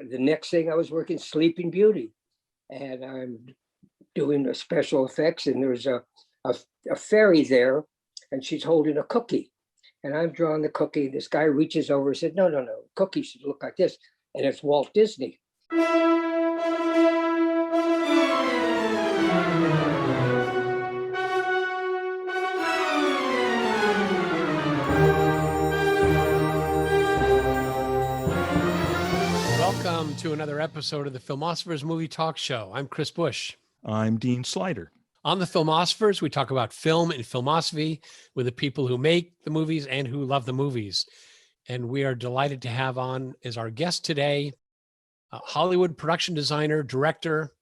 the next thing I was working Sleeping Beauty, and I'm doing the special effects, and there's a fairy there, and she's holding a cookie, and I'm drawing the cookie. This guy reaches over and said, no, cookie should look like this, and it's Walt Disney. Welcome to another episode of the Filmosophers Movie Talk Show. I'm Chris Bush. I'm Dean Slider. On the Filmosophers, we talk about film and filmosophy with the people who make the movies and who love the movies. And we are delighted to have on as our guest today, Hollywood production designer, director,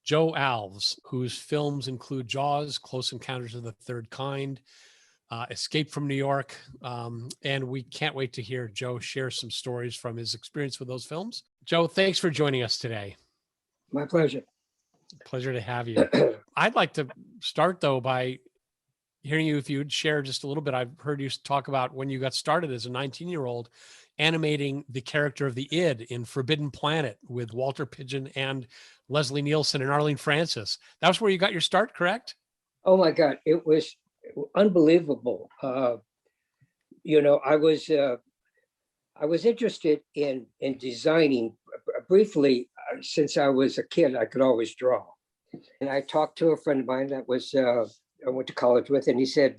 Joe Alves, whose films include Jaws, Close Encounters of the Third Kind, Escape from New York. And we can't wait to hear Joe share some stories from his experience with those films. Joe, thanks for joining us today. My pleasure. Pleasure to have you. I'd like to start, though, by hearing you, if you'd share just a little bit. I've heard you talk about when you got started as a 19-year-old animating the character of the id in Forbidden Planet with Walter Pidgeon and Leslie Nielsen and Arlene Francis. That was where you got your start, correct? Oh, my God. It was unbelievable. I was interested in designing briefly. Since I was a kid, I could always draw. And I talked to a friend of mine that was I went to college with, and he said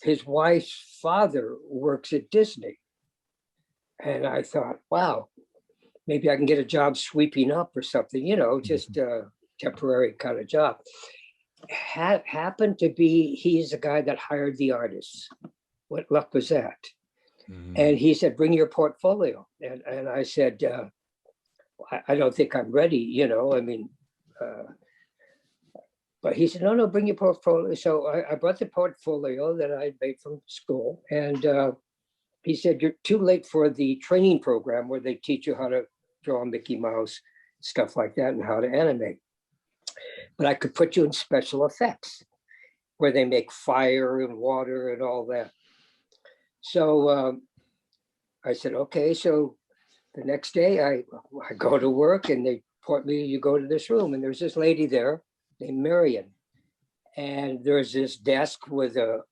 his wife's father works at Disney. And I thought, wow, maybe I can get a job sweeping up or something, just a temporary kind of job. Happened to be, he's the guy that hired the artists. What luck was that? Mm-hmm. And he said, bring your portfolio. And I said, I don't think I'm ready, but he said, no, bring your portfolio. So I brought the portfolio that I made from school. And he said, you're too late for the training program where they teach you how to draw Mickey Mouse, stuff like that, and how to animate. But I could put you in special effects where they make fire and water and all that. So I said, okay. So the next day I go to work, and they report me, you go to this room, and there's this lady there named Marion. And there's this desk with a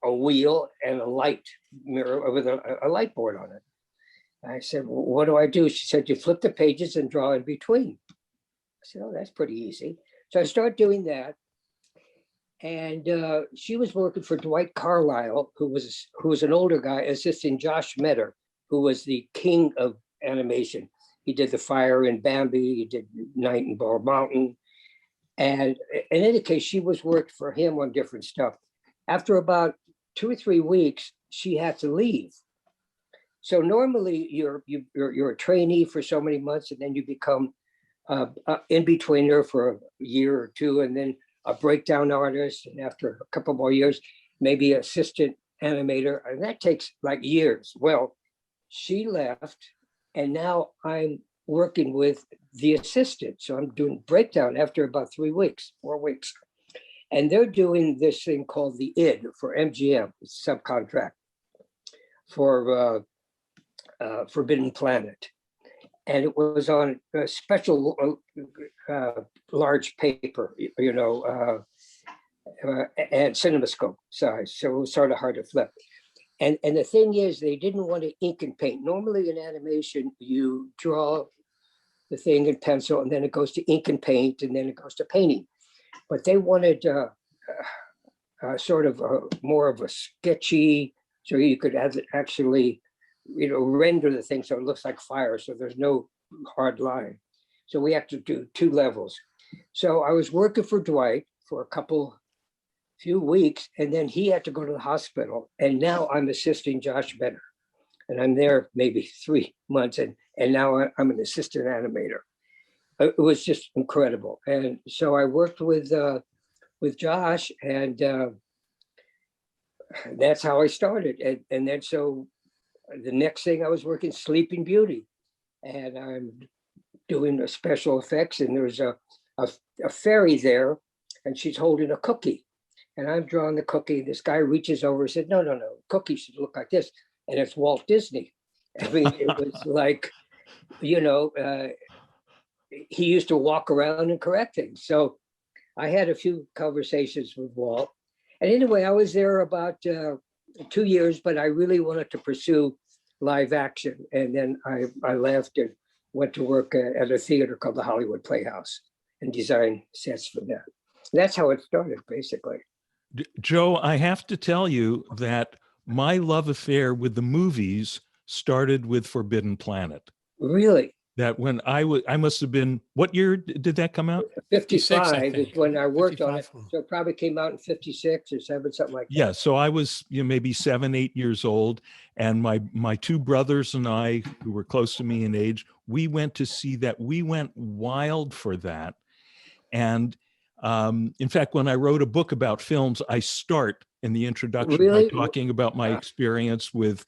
wheel and a light mirror with a light board on it. And I said, well, what do I do? She said, you flip the pages and draw in between. I said, oh, that's pretty easy. So I started doing that. And she was working for Dwight Carlisle, who was an older guy, assisting Josh Metter, who was the king of animation. He did The Fire in Bambi, he did Night in Bald Mountain. And in any case, she was worked for him on different stuff. After about 2 or 3 weeks, she had to leave. So normally you're a trainee for so many months, and then you become in betweener for a year or two, and then a breakdown artist. And after a couple more years, maybe assistant animator. And that takes like years. Well, she left, and now I'm working with the assistant. So I'm doing breakdown after about 4 weeks. And they're doing this thing called the id for MGM, subcontract for Forbidden Planet. And it was on a special large paper, and CinemaScope size. So it was sort of hard to flip. And the thing is, they didn't want to ink and paint. Normally in animation, you draw the thing in pencil, and then it goes to ink and paint, and then it goes to painting. But they wanted sort of more of a sketchy, so you could actually, render the thing so it looks like fire, so there's no hard line. So we have to do 2 levels. So I was working for Dwight for a few weeks, and then he had to go to the hospital, and now I'm assisting Josh Metter, and I'm there maybe 3 months, and now I'm an assistant animator. It was just incredible. And so I worked with Josh, and that's how I started. And then so the next thing I was working Sleeping Beauty, and I'm doing the special effects, and there's a fairy there, and she's holding a cookie, and I'm drawing the cookie. This guy reaches over and said, no, cookie should look like this, and it's Walt Disney. I mean, it was like, you know, he used to walk around and correct things. So I had a few conversations with Walt. And anyway, I was there about 2 years, but I really wanted to pursue live action. And then I left and went to work at a theater called the Hollywood Playhouse and designed sets for that. That's how it started, basically. Joe, I have to tell you that my love affair with the movies started with Forbidden Planet. Really? That when I must have been, what year did that come out? 55 is when I worked on it. 55. So it probably came out in 56 or 7, something like that. Yeah, so I was, maybe 7, 8 years old, and my two brothers and I, who were close to me in age, we went to see that. We went wild for that. And in fact, when I wrote a book about films, I start in the introduction by talking about my experience with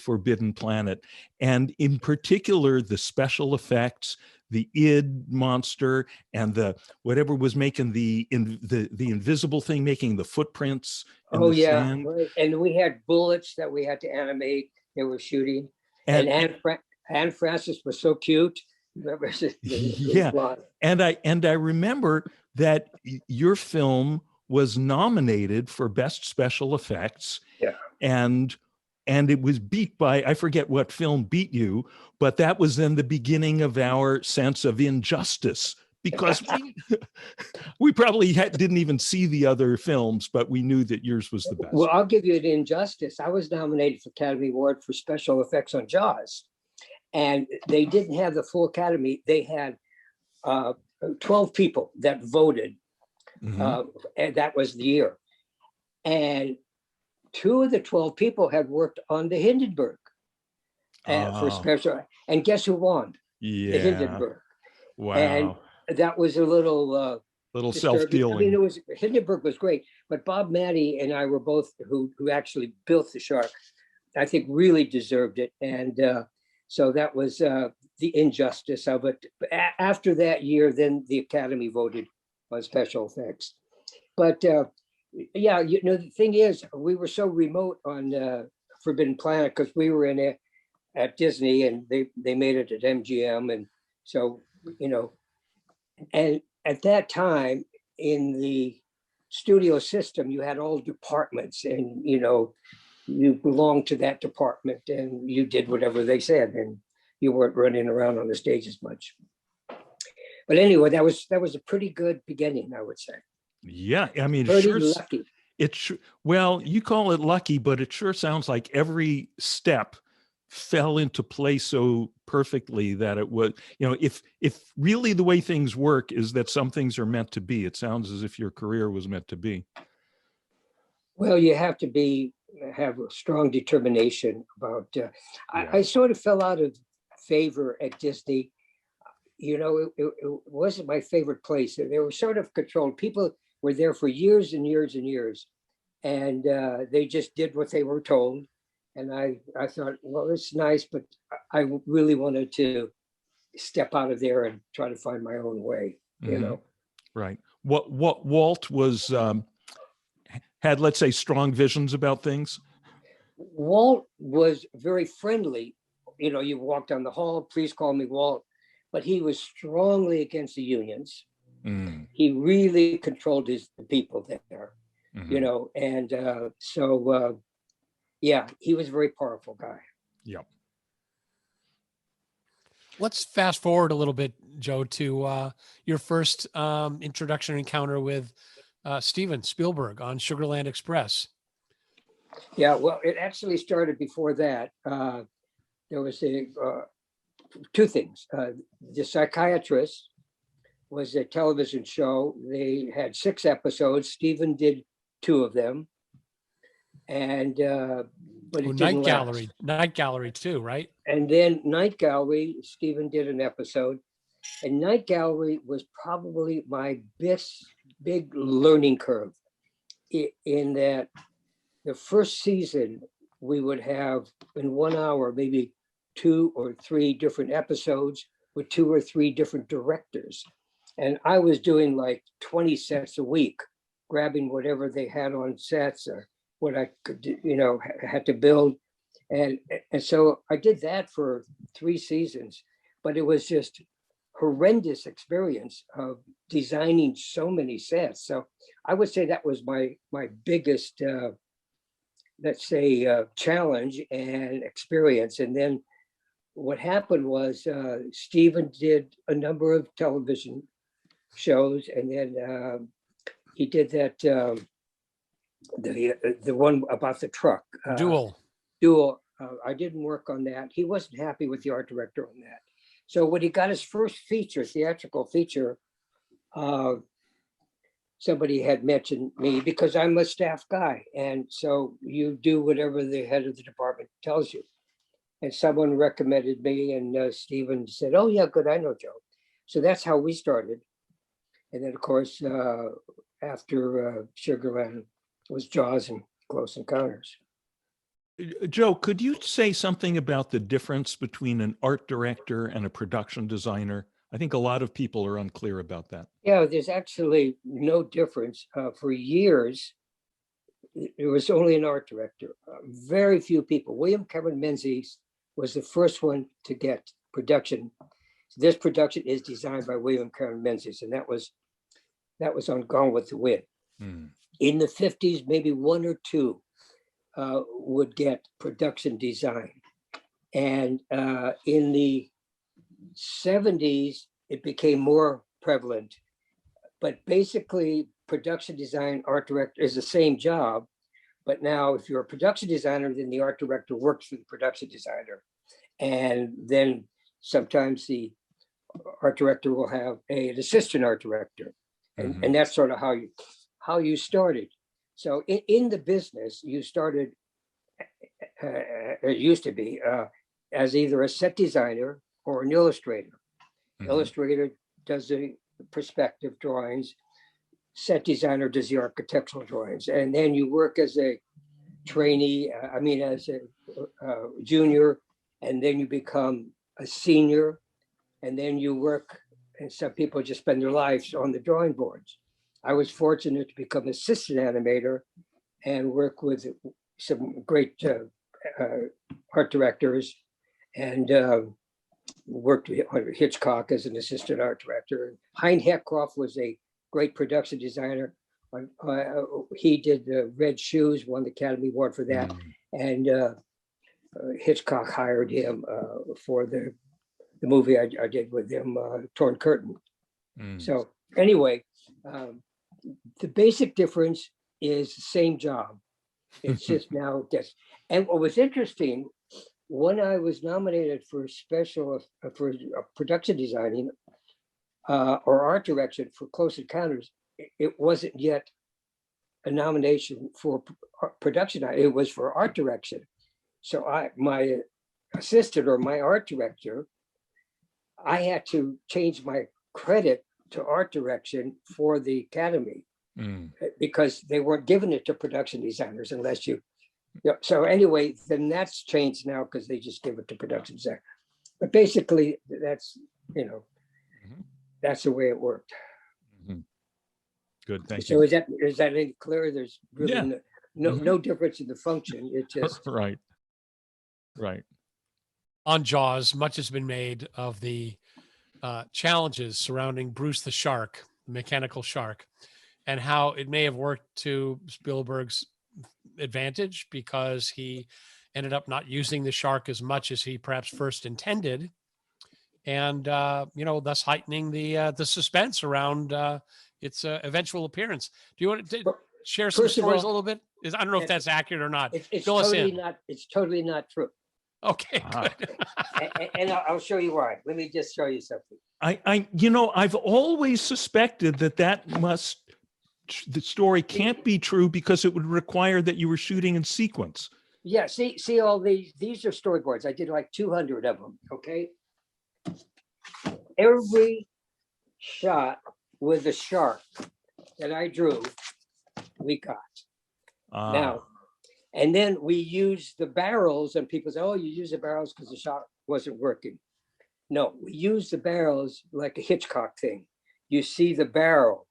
Forbidden Planet, and in particular the special effects, the id monster, and the whatever was making the invisible thing, making the footprints in the sand. Right. And we had bullets that we had to animate. They were shooting, and Anne Francis was so cute. Yeah, and I remember that your film was nominated for Best Special Effects. Yeah. And it was beat by, I forget what film beat you, but that was then the beginning of our sense of injustice, because we probably didn't even see the other films, but we knew that yours was the best. Well, I'll give you an injustice. I was nominated for Academy Award for special effects on Jaws, and they didn't have the full Academy. They had 12 people that voted. And that was the year. And 2 of the 12 people had worked on the Hindenburg for special. And guess who won? Yeah. The Hindenburg. Wow. And that was a little self-dealing. I mean, Hindenburg was great, but Bob Matty and I were both who actually built the shark, I think really deserved it. And so that was the injustice of it. After that year, then the Academy voted on special effects. But yeah, the thing is, we were so remote on Forbidden Planet because we were at Disney, and they made it at MGM. And so, and at that time in the studio system, you had all departments, and, you belonged to that department and you did whatever they said, and you weren't running around on the stage as much. But anyway, that was a pretty good beginning, I would say. Yeah, I mean, pretty lucky. Well, you call it lucky, but it sure sounds like every step fell into place so perfectly that it was, if really the way things work is that some things are meant to be, it sounds as if your career was meant to be. Well, you have to have a strong determination about. Yeah. I sort of fell out of favor at Disney. It wasn't my favorite place. They were sort of controlled. People were there for years and years and years, and they just did what they were told. And I thought, well, it's nice, but I really wanted to step out of there and try to find my own way. Right. What Walt was had, let's say, strong visions about things. Walt was very friendly. You walked down the hall, please call me Walt. But he was strongly against the unions. He really controlled the people there, and so yeah, he was a very powerful guy. Yep. Let's fast forward a little bit, Joe, to your first introduction encounter with Steven Spielberg on Sugarland Express. Yeah, well, it actually started before that. There was two things. The Psychiatrist was a television show. They had 6 episodes. Steven did 2 of them. And but it didn't last. Night Gallery too, right? And then Night Gallery, Steven did an episode. And Night Gallery was probably my big learning curve, in that the first season we would have in 1 hour maybe 2 or 3 different episodes with 2 or 3 different directors. And I was doing like 20 sets a week, grabbing whatever they had on sets or what I could, had to build. And so I did that for 3 seasons. but it was just horrendous experience of designing so many sets. So I would say that was my biggest, let's say, challenge and experience. And then what happened was Steven did a number of television shows, and then he did that the one about the truck. Duel. I didn't work on that. He wasn't happy with the art director on that. So when he got his first feature, theatrical feature, somebody had mentioned me because I'm a staff guy. And so you do whatever the head of the department tells you. And someone recommended me, and Steven said, oh yeah, good, I know Joe. So that's how we started. And then of course, after Sugarland was Jaws and Close Encounters. Joe, could you say something about the difference between an art director and a production designer? I think a lot of people are unclear about that. Yeah, there's actually no difference. For years, there was only an art director. Very few people. William Cameron Menzies was the first one to get production. This production is designed by William Cameron Menzies, and that was on Gone with the Wind. In the 50s, maybe one or two would get production design. And in the 70s, it became more prevalent. But basically, production design, art director is the same job. But now if you're a production designer, then the art director works for the production designer. And then sometimes the art director will have an assistant art director. And that's sort of how you started. So in the business, you started, it used to be, as either a set designer or an illustrator. Illustrator does the perspective drawings, set designer does the architectural drawings, and then you work as a trainee, as a junior, and then you become a senior, and then you work, and some people just spend their lives on the drawing boards. I was fortunate to become assistant animator and work with some great art directors, and worked on Hitchcock as an assistant art director. Hein Heckroff was a great production designer. He did the Red Shoes, won the Academy Award for that. And Hitchcock hired him for the movie I did with him, Torn Curtain. So anyway, the basic difference is the same job. It's just now this. And what was interesting, when I was nominated for for production designing or art direction for Close Encounters, it wasn't yet a nomination for production. It was for art direction. So my assistant or my art director, I had to change my credit to art direction for the Academy because they weren't giving it to production designers unless you. So anyway, then that's changed now because they just give it to production design. But basically, that's that's the way it worked. Good, thank you. you. So is that any clear? There's really no difference in the function. It just right. On Jaws, much has been made of the challenges surrounding Bruce the shark, the mechanical shark, and how it may have worked to Spielberg's advantage because he ended up not using the shark as much as he perhaps first intended, and thus heightening the suspense around its eventual appearance. Do you want to share some stories a little bit? I don't know if that's accurate or not. It's totally not. It's totally not true. Okay, good. and I'll show you why. Let me just show you something. I've always suspected the story can't be true because it would require that you were shooting in sequence. Yeah, see all these are storyboards. I did like 200 of them, okay? Every shot with a shark that I drew, we got. Now, and then we use the barrels, and people say, oh, you use the barrels because the shot wasn't working. No, we use the barrels like a Hitchcock thing. You see the barrel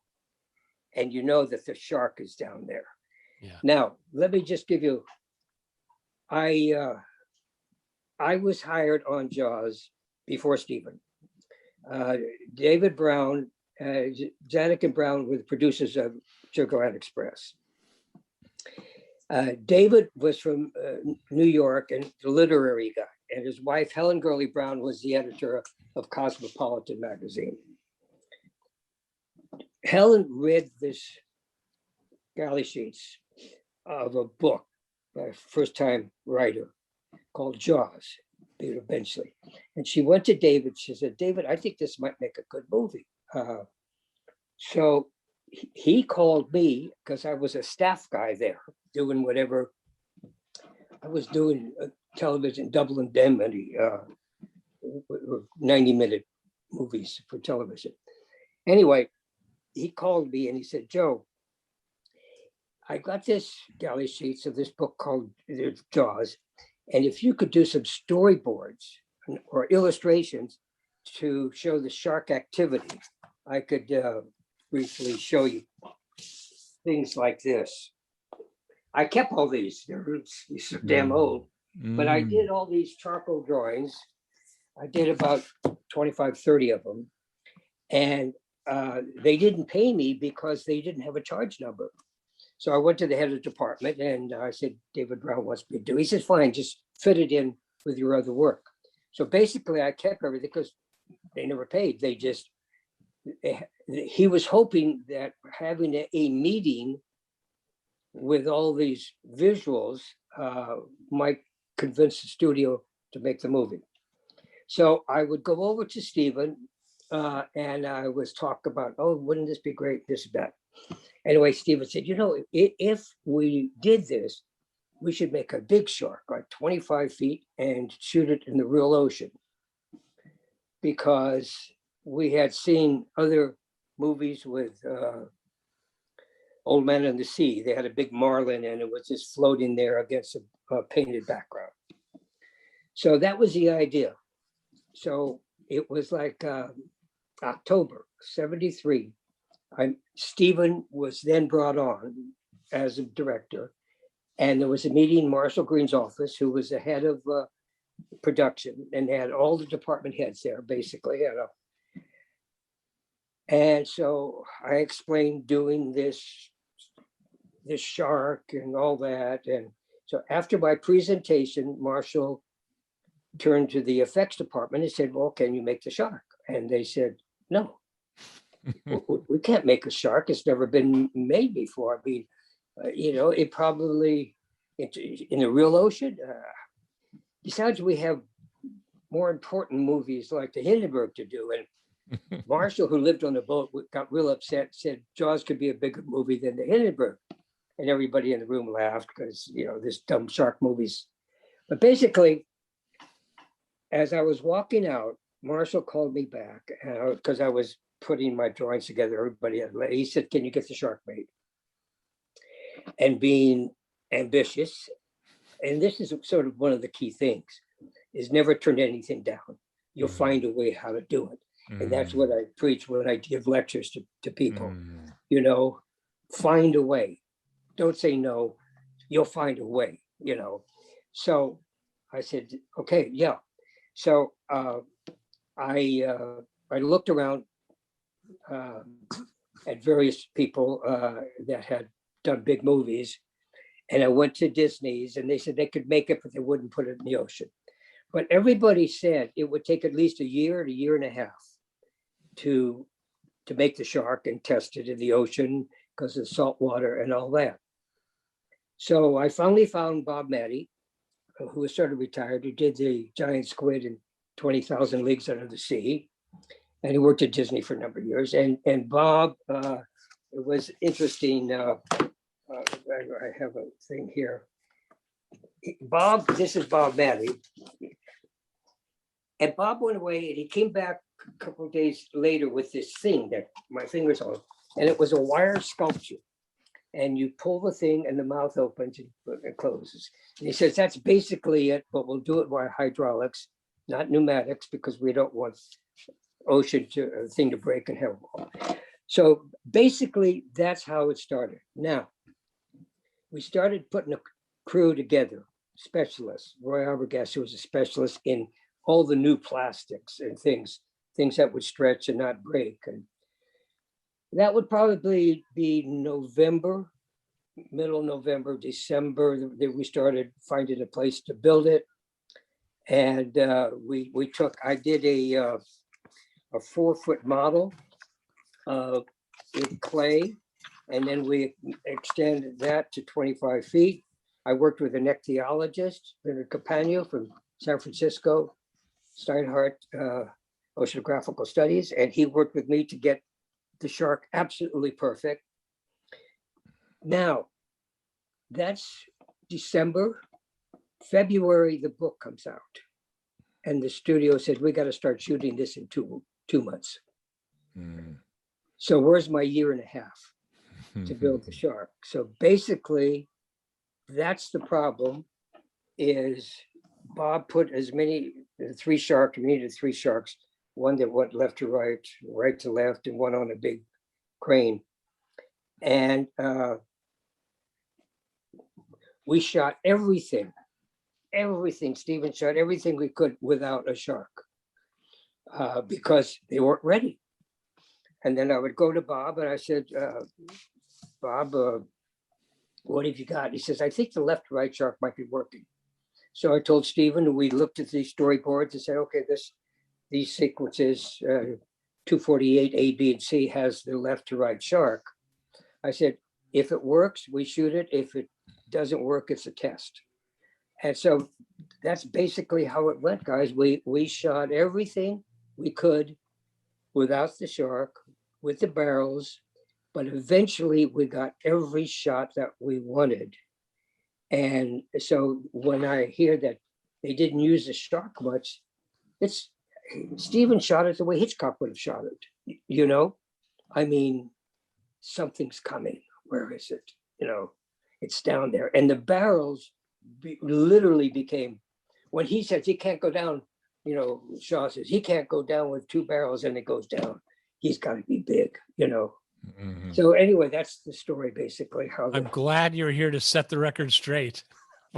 and you know that the shark is down there. Yeah. Now, let me just give you, I was hired on Jaws before Steven. David Brown, Zanuck and Brown were the producers of Sugar Land Express. David was from New York and the literary guy, and his wife, Helen Gurley Brown, was the editor of Cosmopolitan magazine. Helen read this galley sheets of a book by a first-time writer called Jaws, Peter Benchley. And she went to David, she said, David, I think this might make a good movie. So he called me because I was a staff guy there doing whatever. I was doing television, double indemnity, 90-minute movies for television. Anyway, he called me and he said, Joe, I got this galley sheets of this book called Jaws. And if you could do some storyboards or illustrations to show the shark activity, I could briefly show you things like this. I kept all these, they're so damn old, but I did all these charcoal drawings. I did about 25, 30 of them. And they didn't pay me because they didn't have a charge number. So I went to the head of the department and I said, David Brown wants me to do. He says, fine, just fit it in with your other work. So basically I kept everything because they never paid. They just, he was hoping that having a meeting with all these visuals might convince the studio to make the movie. So I would go over to Steven and I was talk about, oh, wouldn't this be great, this, that. Anyway, Steven said, you know, if we did this, we should make a big shark, like 25 feet, and shoot it in the real ocean. Because we had seen other movies with Old Man in the Sea. They had a big marlin and it was just floating there against a painted background. So that was the idea. So it was like October '73. Steven was then brought on as a director, and there was a meeting in Marshall Green's office, who was the head of production, and had all the department heads there, basically. And so I explained doing this shark and all that. And so after my presentation, Marshall turned to the effects department and said, well, can you make the shark? And they said, no. We can't make a shark. It's never been made before. I mean, you know, it probably in the real ocean. Besides, we have more important movies like the Hindenburg to do. And Marshall, who lived on the boat, got real upset, said Jaws could be a bigger movie than the Hindenburg. And everybody in the room laughed because, you know, this dumb shark movies. But basically, as I was walking out, Marshall called me back because I was putting my drawings together. Everybody had, he said, can you get the shark made? And being ambitious, and this is sort of one of the key things, is never turn anything down. You'll find a way how to do it. And that's what I preach when I give lectures to people. You know, find a way. Don't say no. You'll find a way, you know. So I said, okay, yeah. So I looked around at various people that had done big movies, and I went to Disney's, and they said they could make it, but they wouldn't put it in the ocean. But everybody said it would take at least a year and a half to make the shark and test it in the ocean because of salt water and all that. So I finally found Bob Matty, who was sort of retired, who did the giant squid in 20,000 Leagues Under the Sea. And he worked at Disney for a number of years. And Bob, it was interesting. I have a thing here. Bob, this is Bob Matty. And Bob went away and he came back a couple of days later with this thing that my fingers on, and it was a wire sculpture. And you pull the thing and the mouth opens and closes. And he says, that's basically it, but we'll do it by hydraulics, not pneumatics, because we don't want ocean thing to break and have. So basically that's how it started. Now, we started putting a crew together, specialists. Roy Arbogast, who was a specialist in all the new plastics and things that would stretch and not break. And that would probably be November, middle November, December, that we started finding a place to build it. And I did a 4-foot model in clay, and then we extended that to 25 feet. I worked with an ichthyologist, Leonard Capano from San Francisco, Steinhardt Oceanographical Studies, and he worked with me to get the shark absolutely perfect. Now, that's December. February, the book comes out, and the studio said, we got to start shooting this in two months. So where's my year and a half to build the shark? So basically, that's the problem, is Bob put as many, 3 sharks, we needed 3 sharks, one that went left to right, right to left, and one on a big crane. And we shot everything. Steven shot everything we could without a shark because they weren't ready. And then I would go to Bob and I said, Bob, what have you got? He says, I think the left to right shark might be working. So I told Steven, and we looked at these storyboards and said, okay, these sequences, 248 A, B, and C has the left to right shark. I said, if it works, we shoot it. If it doesn't work, it's a test. And so that's basically how it went, guys. We shot everything we could without the shark, with the barrels, but eventually we got every shot that we wanted. And so when I hear that they didn't use the shark much, Steven shot it the way Hitchcock would have shot it. You know, I mean, something's coming. Where is it? You know, it's down there. And the barrels literally became, when he says he can't go down, you know, Shaw says he can't go down with 2 barrels and it goes down. He's got to be big, you know. So anyway, that's the story, basically. I'm glad you're here to set the record straight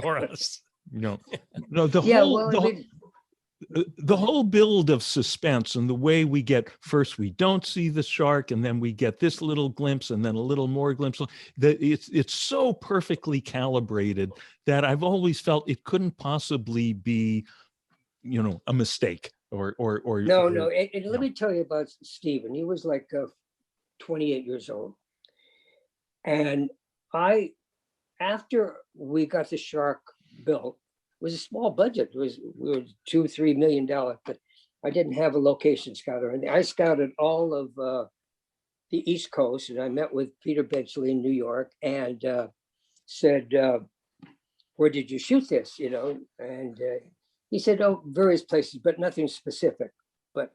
for us. No, the whole build of suspense and the way we get, first we don't see the shark, and then we get this little glimpse, and then a little more glimpse. That it's so perfectly calibrated that I've always felt it couldn't possibly be, you know, a mistake or no. And let me tell you about Steven. He was like 28 years old. And after we got the shark built, it was a small budget. It was $2-3 million, but I didn't have a location scouter. And I scouted all of the East Coast, and I met with Peter Benchley in New York and said, where did you shoot this? You know, and he said, oh, various places, but nothing specific. But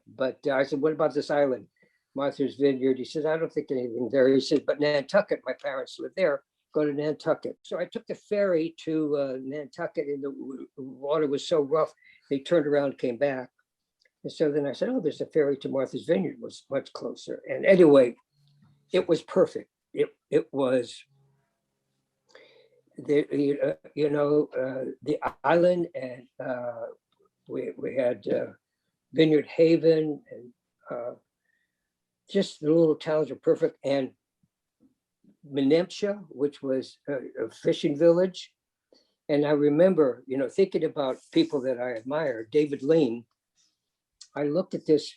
I said, what about this island? Martha's Vineyard. He said, I don't think anything there. He said, but Nantucket, my parents live there, go to Nantucket. So I took the ferry to Nantucket, and the water was so rough, they turned around, came back. And so then I said, oh, there's a ferry to Martha's Vineyard, was much closer. And anyway, it was perfect. It was, the island, and we had Vineyard Haven, and just the little towns are perfect. And Menemsha, which was a fishing village. And I remember, you know, thinking about people that I admire, David Lean. I looked at this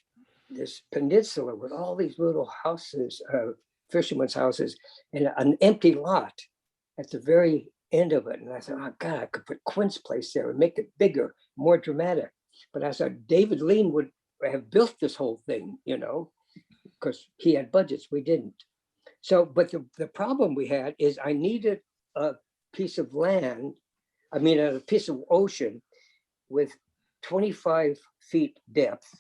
peninsula with all these little houses, fishermen's houses, and an empty lot at the very end of it. And I thought, oh God, I could put Quint's place there and make it bigger, more dramatic. But I thought David Lean would have built this whole thing, you know, because he had budgets, we didn't. So, but the problem we had is I needed a piece of land, a piece of ocean with 25 feet depth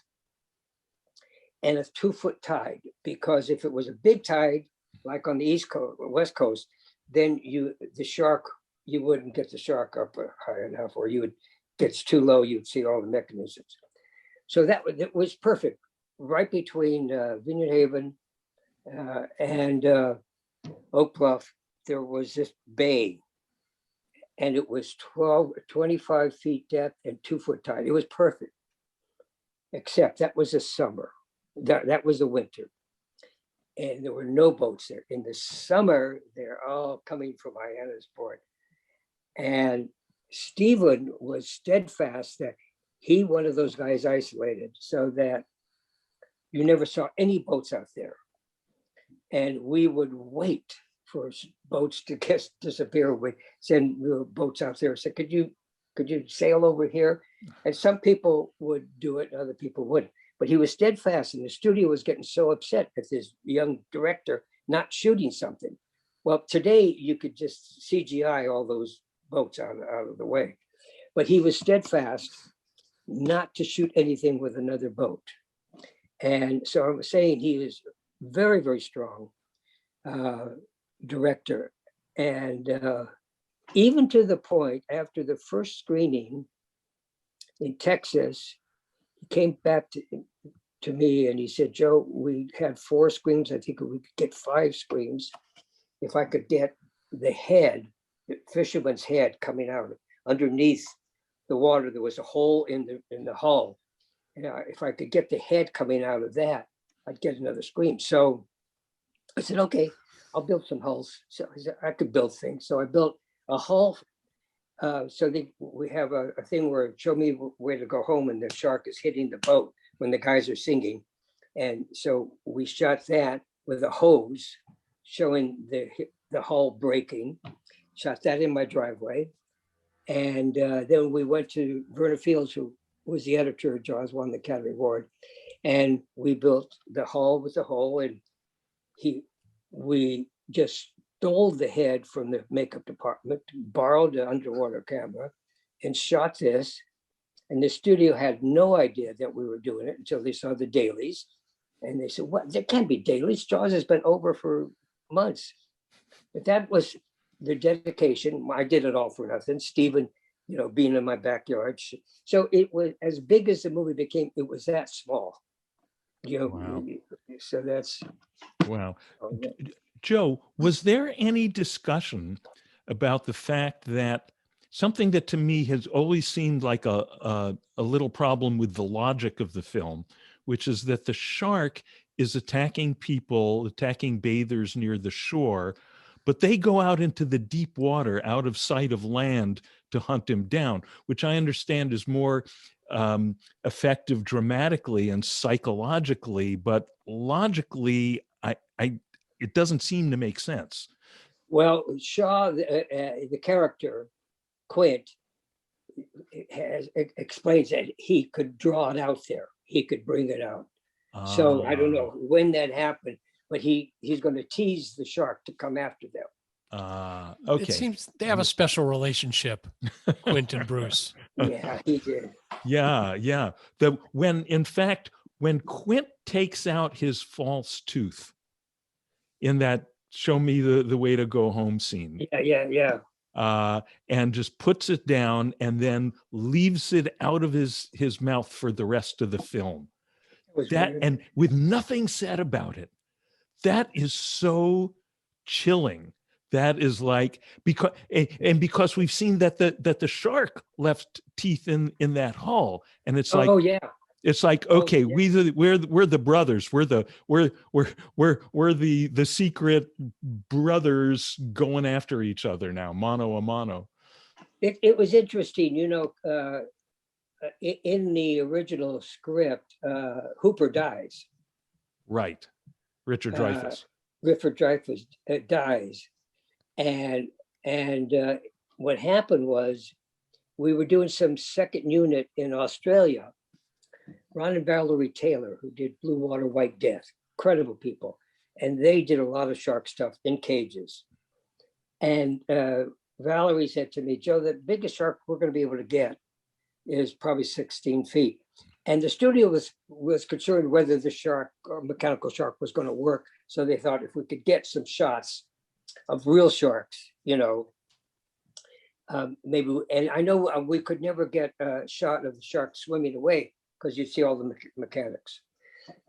and a 2-foot tide, because if it was a big tide, like on the East Coast, West Coast, then you wouldn't get the shark up high enough, or it gets too low, you'd see all the mechanisms. So that was perfect, right between Vineyard Haven and Oak Bluff. There was this bay, and it was 25 feet depth and 2-foot tide. It was perfect. except that was a summer. That was a winter. And there were no boats there. In the summer, they're all coming from Hyannisport. And Stephen was steadfast that he, one of those guys, isolated so that you never saw any boats out there. And we would wait for boats to disappear. We'd send boats out there. Say, could you sail over here? And some people would do it, other people wouldn't. But he was steadfast, and the studio was getting so upset with this young director not shooting something. Well, today you could just CGI all those boats out of the way. But he was steadfast not to shoot anything with another boat. And so I'm saying he is very, very strong director. And even to the point, after the first screening in Texas, he came back to me and he said, Joe, we had 4 screens. I think we could get 5 screens. If I could get the head, the fisherman's head coming out underneath the water, there was a hole in the hull. And if I could get the head coming out of that, I'd get another screen. So I said, okay, I'll build some hulls. So I said, I could build things. So I built a hull. So we have a thing where show me where to go home, and the shark is hitting the boat when the guys are singing. And so we shot that with a hose showing the hull breaking, shot that in my driveway. And then we went to Verna Fields, who was the editor of Jaws, won the Academy Award. And we built the hull with the hole, and we just stole the head from the makeup department, borrowed the underwater camera, and shot this. And the studio had no idea that we were doing it until they saw the dailies. And they said, what? There can't be dailies. Jaws has been over for months. But that was the dedication. I did it all for nothing. Stephen, being in my backyard. So it was as big as the movie became, it was that small. Wow. So that's. Wow. Joe, was there any discussion about the fact that something that to me has always seemed like a little problem with the logic of the film, which is that the shark is attacking people, attacking bathers near the shore, but they go out into the deep water, out of sight of land, to hunt him down, which I understand is more effective dramatically and psychologically, but logically, it doesn't seem to make sense. Well, Shaw, the character, Quint, explains that he could draw it out there. He could bring it out. So I don't know when that happened, but he's going to tease the shark to come after them. Okay. It seems they have a special relationship, Quintin Bruce. Yeah, he did. Yeah. When Quint takes out his false tooth in that show me the way to go home scene. Yeah. And just puts it down and then leaves it out of his mouth for the rest of the film. And with nothing said about it, that is so chilling. That is like, because we've seen that the shark left teeth in that hull, and it's like, oh yeah, it's like, okay, we're the brothers, we're the secret brothers going after each other now, mano a mano. It was interesting, in the original script, Hooper dies. Right, Richard Dreyfuss. Richard Dreyfuss dies. And what happened was we were doing some second unit in Australia. Ron and Valerie Taylor, who did Blue Water, White Death, incredible people. And they did a lot of shark stuff in cages. And Valerie said to me, Joe, the biggest shark we're going to be able to get is probably 16 feet. And the studio was concerned whether the shark or mechanical shark was going to work. So they thought if we could get some shots of real sharks, maybe. And I know we could never get a shot of the shark swimming away because you'd see all the mechanics.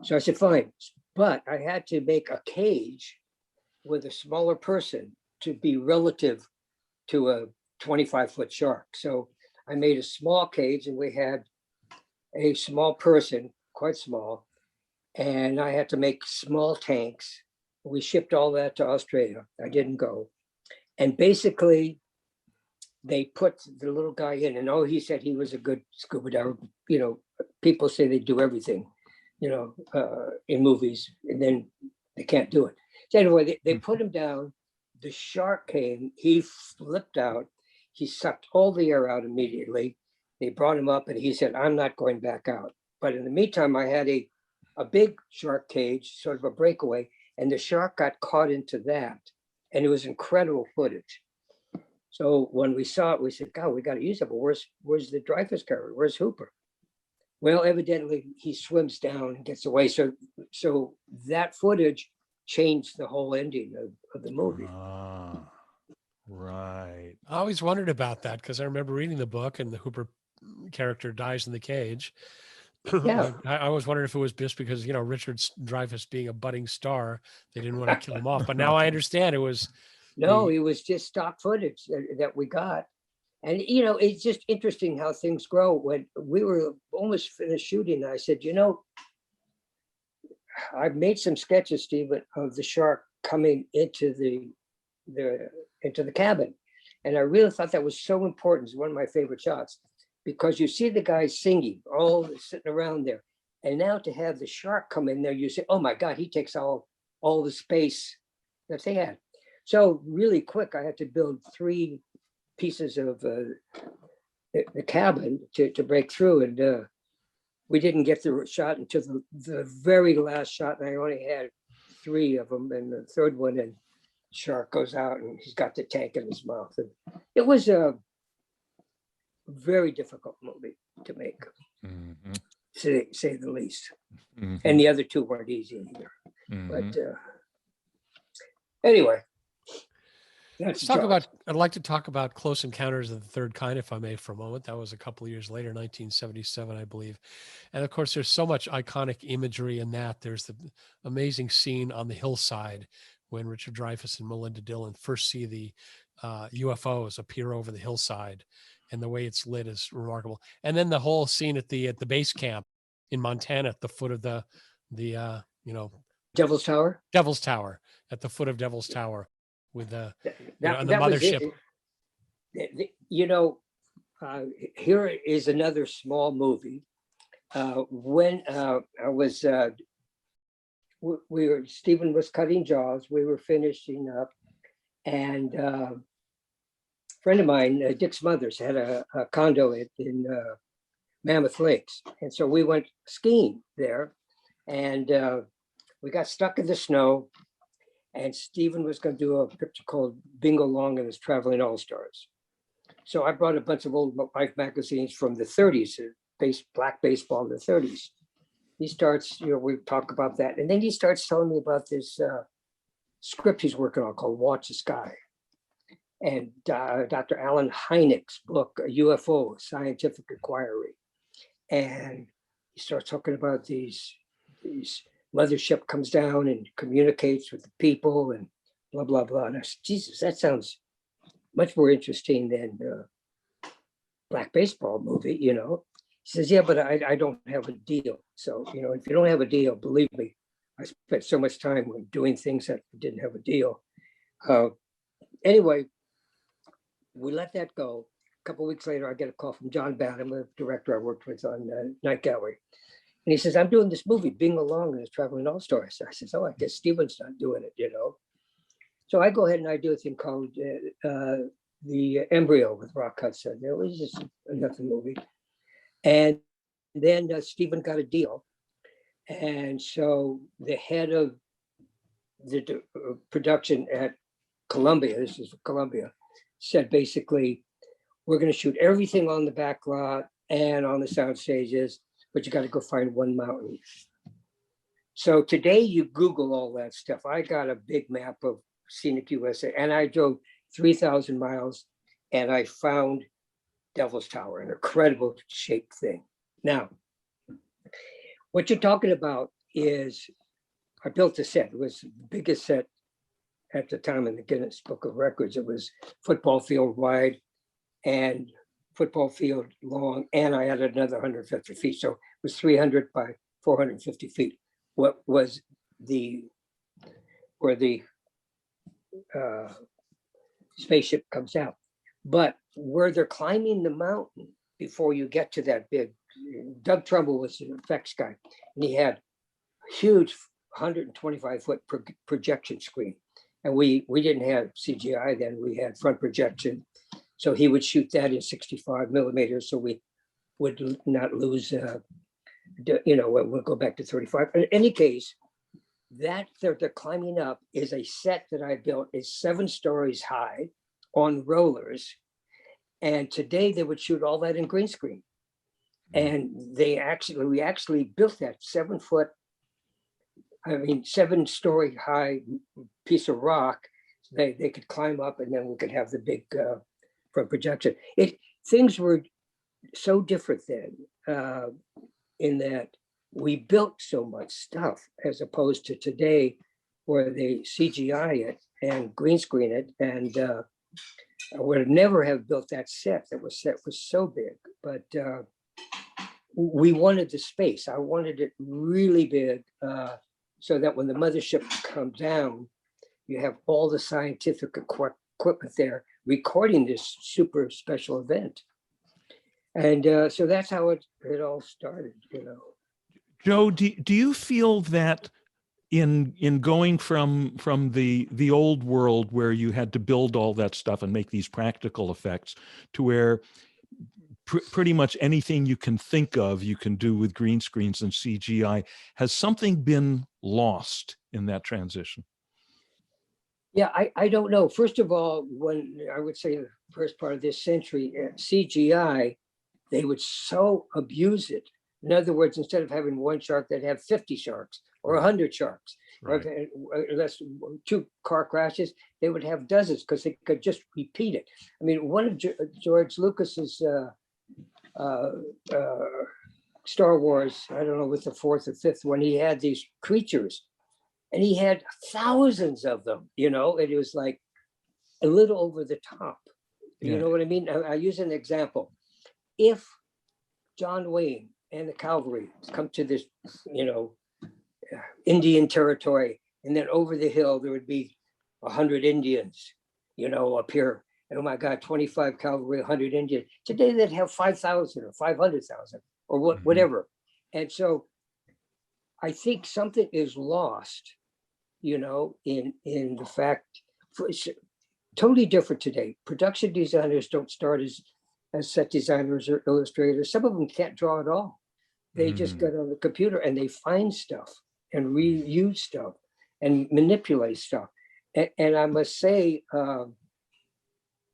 So I said, fine. But I had to make a cage with a smaller person to be relative to a 25-foot shark. So I made a small cage, and we had a small person quite small. And I had to make small tanks. We shipped all that to Australia. I didn't go. And basically, they put the little guy in, and he said he was a good scuba diver. You know, people say they do everything, in movies, and then they can't do it. So anyway, they put him down. The shark came, he flipped out. He sucked all the air out immediately. They brought him up and he said, I'm not going back out. But in the meantime, I had a big shark cage, sort of a breakaway, and the shark got caught into that. And it was incredible footage. So when we saw it, we said, God, we got to use it, but where's the Dreyfus character? Where's Hooper? Well, evidently he swims down and gets away. So that footage changed the whole ending of the movie. Right. I always wondered about that because I remember reading the book and the Hooper character dies in the cage. Yeah. I always wondered if it was just because, Richard Dreyfuss being a budding star, they didn't want to kill him off. But now I understand it was. No, it was just stock footage that we got. And, it's just interesting how things grow. When we were almost finished shooting, I said, I've made some sketches, Steven, of the shark coming into the cabin. And I really thought that was so important. It's one of my favorite shots, because you see the guys singing, all sitting around there. And now to have the shark come in there, you say, oh my God, he takes all the space that they had. So really quick, I had to build 3 pieces of the cabin to break through. And we didn't get the shot until the very last shot. And I only had 3 of them. And the third one, and shark goes out and he's got the tank in his mouth. And it was a very difficult movie to make, to say the least. And the other 2 weren't easy either. But anyway, I'd like to talk about Close Encounters of the Third Kind, if I may, for a moment. That was a couple of years later, 1977, I believe. And of course, there's so much iconic imagery in that. There's the amazing scene on the hillside when Richard Dreyfuss and Melinda Dillon first see the UFOs appear over the hillside, and the way it's lit is remarkable. And then the whole scene at the base camp in Montana, at the foot of the Devil's Tower. Devil's Tower, at the foot of Devil's Tower, with the that mothership. Here is another small movie. When I was, Steven was cutting jaws. We were finishing up, and a friend of mine, Dick Smothers, had a condo in Mammoth Lakes, and so we went skiing there, and we got stuck in the snow. And Steven was going to do a picture called Bingo Long and his Traveling All-Stars. So I brought a bunch of old Life magazines from the 30s, black baseball in the 30s. He starts, we talk about that. And then he starts telling me about this script he's working on called Watch the Sky. And Dr. Alan Hynek's book, UFO, Scientific Inquiry. And he starts talking about these mothership comes down and communicates with the people and blah, blah, blah. And I said, Jesus, that sounds much more interesting than black baseball movie, He says, yeah, but I don't have a deal. So, if you don't have a deal, believe me, I spent so much time doing things that didn't have a deal. Anyway, we let that go. A couple of weeks later, I get a call from John Badham, a director I worked with on Night Gallery. And he says, I'm doing this movie, Bingo Long and his Traveling All-Stars. I says, I guess Steven's not doing it, So I go ahead and I do a thing called The Embryo with Rock Hudson. It was just nothing movie. And then Steven got a deal. And so the head of the production at Columbia, this is Columbia, said basically, we're going to shoot everything on the back lot and on the sound stages, but you got to go find one mountain. So today you Google all that stuff. I got a big map of scenic USA, and I drove 3,000 miles and I found Devil's Tower, an incredible shaped thing. Now, what you're talking about is, I built a set. It was the biggest set at the time in the Guinness Book of Records. It was football field wide and football field long, and I added another 150 feet. So it was 300 by 450 feet. What was where the spaceship comes out. But where they're climbing the mountain before you get to that big, Doug Trumbull was an effects guy, and he had a huge 125-foot projection screen. And we didn't have CGI then, we had front projection. So he would shoot that in 65 millimeters, so we would not lose, we'll go back to 35. In any case, that they're climbing up is a set that I built. It's 7 stories high on rollers. And today they would shoot all that in green screen. And we actually built that 7-story high piece of rock. They could climb up, and then we could have the big front projection. Things were so different then, in that we built so much stuff as opposed to today, where they CGI it and green screen it. And I would never have built that set. That was so big, but we wanted the space. I wanted it really big, so that when the mothership comes down, you have all the scientific equipment there recording this super special event. And so that's how it all started, Joe, do you feel that in going from the old world where you had to build all that stuff and make these practical effects to where pretty much anything you can think of you can do with green screens and CGI, has something been lost in that transition? Yeah, I don't know. First of all, when I would say the first part of this century, CGI, they would so abuse it. In other words, instead of having one shark, they'd have 50 sharks or 100 sharks. Right. Or unless 2 car crashes, they would have dozens because they could just repeat it. I mean, one of George Lucas's Star Wars, I don't know, with the 4th or 5th one, he had these creatures, and he had thousands of them, and it was like a little over the top. Yeah. You know what I mean? I use an example. If John Wayne and the cavalry come to this, Indian territory, and then over the hill there would be 100 Indians, up here. And oh my God, 25 cavalry, 100 Indians. Today they'd have 5,000 or 500,000 or whatever. And so I think something is lost, in the fact, it's totally different today. Production designers don't start as set designers or illustrators. Some of them can't draw at all. They just get on the computer and they find stuff and reuse stuff and manipulate stuff. And I must say,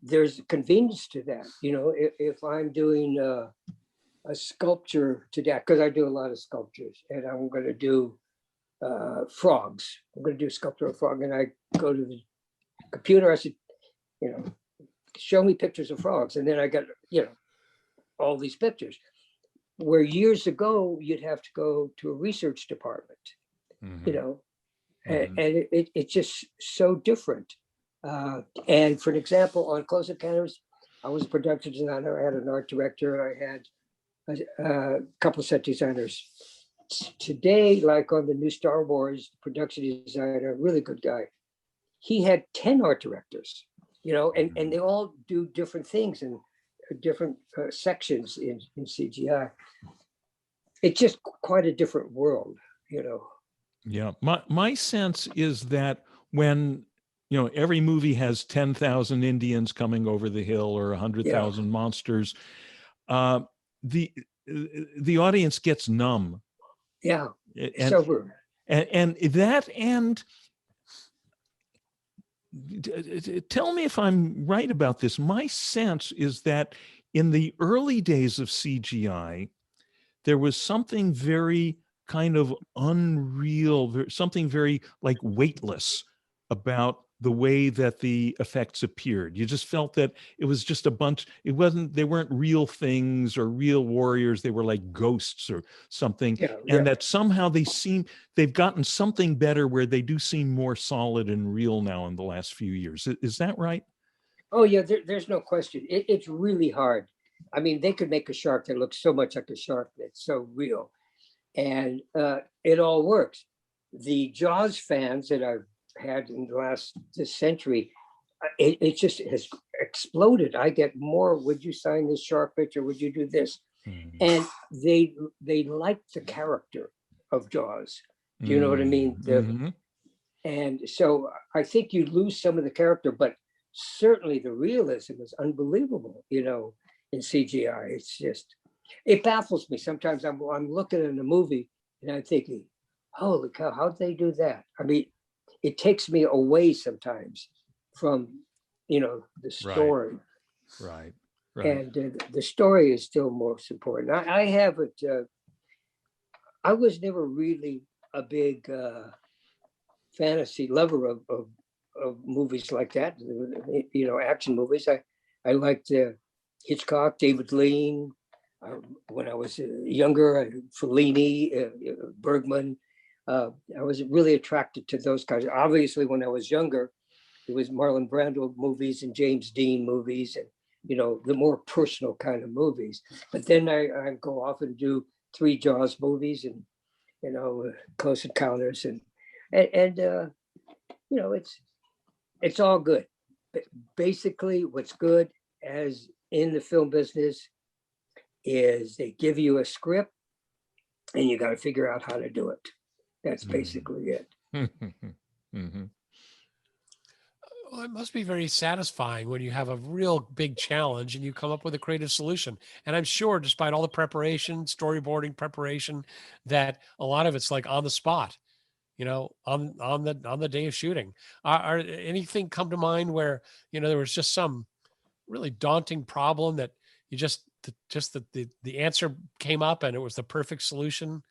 there's a convenience to that. If I'm doing a sculpture today, because I do a lot of sculptures, and I'm going to do frogs. I'm going to do a sculpture of a frog, and I go to the computer. I said, show me pictures of frogs, and then I got all these pictures. Where years ago you'd have to go to a research department, and it's just so different. And for an example, on Close Encounters, I was a production designer. I had an art director. I had a couple of set designers. Today, like on the new Star Wars, production designer, really good guy, he had 10 art directors, and they all do different things and different sections in CGI. It's just quite a different world, Yeah, my sense is that when every movie has 10,000 Indians coming over the hill or 100,000 monsters, the audience gets numb. Yeah, it's over. And that, and tell me if I'm right about this. My sense is that in the early days of CGI, there was something very kind of unreal, something very like weightless about the way that the effects appeared. You just felt that it was just a bunch, they weren't real things or real warriors. They were like ghosts or something. And that somehow they've gotten something better where they do seem more solid and real now in the last few years. Is that right? Oh yeah, there's no question. It's really hard. I mean, they could make a shark that looks so much like a shark that's so real. and it all works. The Jaws fans that I've had in the last this century, it just has exploded. I get more, would you sign this shark picture? Would you do this? And they like the character of Jaws. Do you know what I mean? And so I think you lose some of the character, but certainly the realism is unbelievable, you know, in CGI. It's just, it baffles me. Sometimes I'm looking at a movie and I'm thinking, holy cow, how'd they do that? I mean, it takes me away sometimes from, you know, the story. Right. And the story is still most important. I haven't, I was never really a big fantasy lover of movies like that, you know, action movies. I liked Hitchcock, David Lean. When I was younger, Fellini, Bergman. I was really attracted to those guys. Obviously, when I was younger, it was Marlon Brando movies and James Dean movies, and you know, the more personal kind of movies. But then I go off and do 3 Jaws movies, and you know, Close Encounters, and you know, it's all good. But basically, what's good as in the film business is they give you a script, and you got to figure out how to do it. That's basically it. Well, it must be very satisfying when you have a real big challenge and you come up with a creative solution. And I'm sure, despite all the preparation, storyboarding preparation, that a lot of it's like on the spot, you know, on the day of shooting. Are anything come to mind where, you know, there was just some really daunting problem that you the answer came up and it was the perfect solution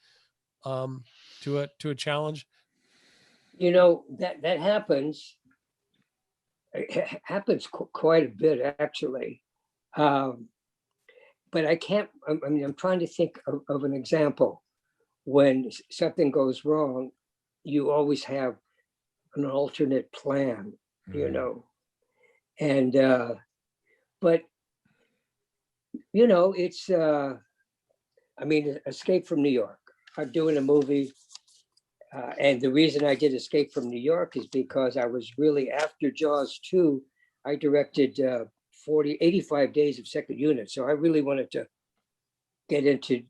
to a challenge? You know, that happens. It happens quite a bit, actually. But I can't, I mean, I'm trying to think of an example. When something goes wrong, you always have an alternate plan, you know. And, but, you know, it's, I mean, Escape from New York. I'm doing a movie. And the reason I did Escape from New York is because I was really, after Jaws 2, I directed 85 days of second unit. So I really wanted to get into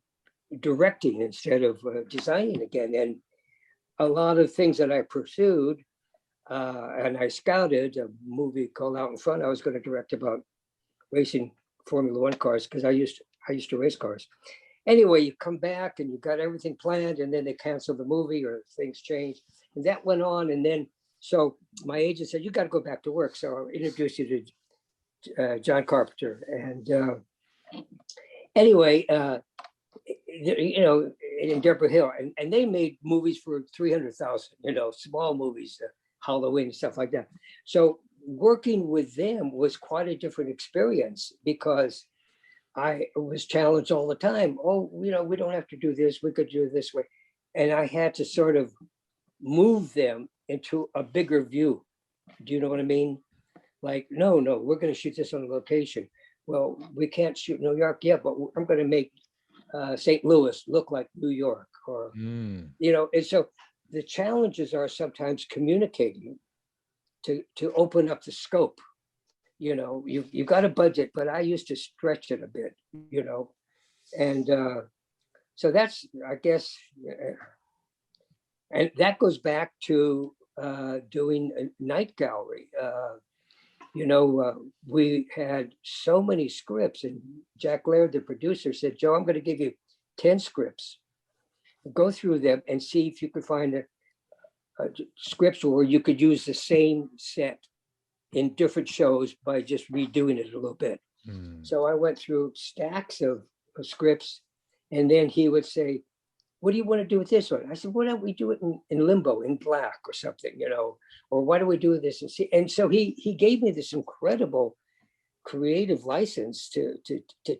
directing instead of designing again. And a lot of things that I pursued, and I scouted a movie called Out in Front. I was going to direct about racing Formula One cars because I used to race cars. Anyway, you come back and you got everything planned, and then they cancel the movie or things change. And that went on. And then, so my agent said, you got to go back to work. So I introduced you to John Carpenter. And anyway, you know, in Deborah Hill, and they made movies for 300,000, you know, small movies, Halloween and stuff like that. So working with them was quite a different experience because I was challenged all the time. Oh, you know, we don't have to do this. We could do it this way. And I had to sort of move them into a bigger view. Do you know what I mean? Like, no, we're going to shoot this on location. Well, we can't shoot New York yet, but I'm going to make St. Louis look like New York, or, you know, and so the challenges are sometimes communicating to open up the scope. You know, you've got a budget, but I used to stretch it a bit, you know, and so that's, I guess, and that goes back to doing a night gallery. You know, we had so many scripts, and Jack Laird, the producer, said, Joe, I'm going to give you 10 scripts. Go through them and see if you could find a scripts where you could use the same set in different shows by just redoing it a little bit. So I went through stacks of scripts, and then he would say, what do you want to do with this one? I said, why don't we do it in limbo, in black or something, you know, or why don't we do this? And so he gave me this incredible creative license to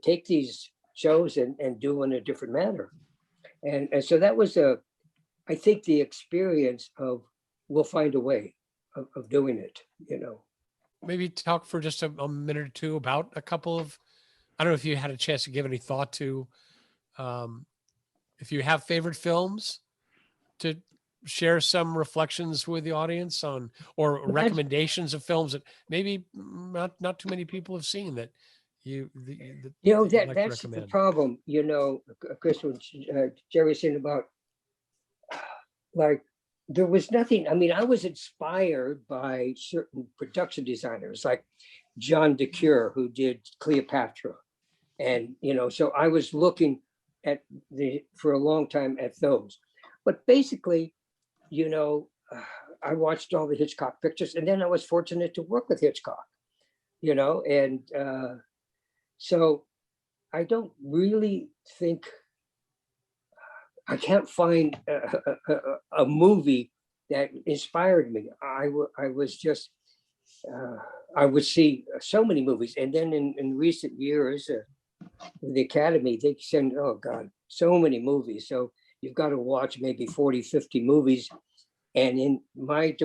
take these shows and do in a different manner. And so that was I think the experience of, we'll find a way of doing it, you know. Maybe talk for just a minute or two about a couple of, I don't know if you had a chance to give any thought to if you have favorite films, to share some reflections with the audience on, or Well, recommendations of films that maybe not too many people have seen that that You know, you'd like to that's the recommend. problem, you know, Chris, when Jerry saying about, like, there was nothing, I mean, I was inspired by certain production designers like John DeCure, who did Cleopatra. And, you know, so I was looking at for a long time at those. But basically, you know, I watched all the Hitchcock pictures, and then I was fortunate to work with Hitchcock, you know, and so I don't really think, I can't find a movie that inspired me. I was just, I would see so many movies. And then in recent years, the Academy, they send, oh God, so many movies. So you've got to watch maybe 40, 50 movies. And in my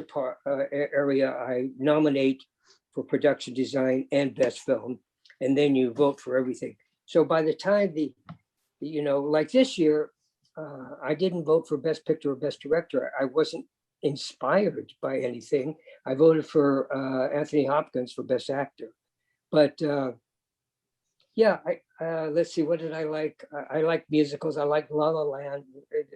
area, I nominate for production design and best film. And then you vote for everything. So by the time you know, like this year, I didn't vote for best picture or best director. I wasn't inspired by anything. I voted for Anthony Hopkins for best actor. But yeah, let's see, what did I like? I like musicals. I like La La Land.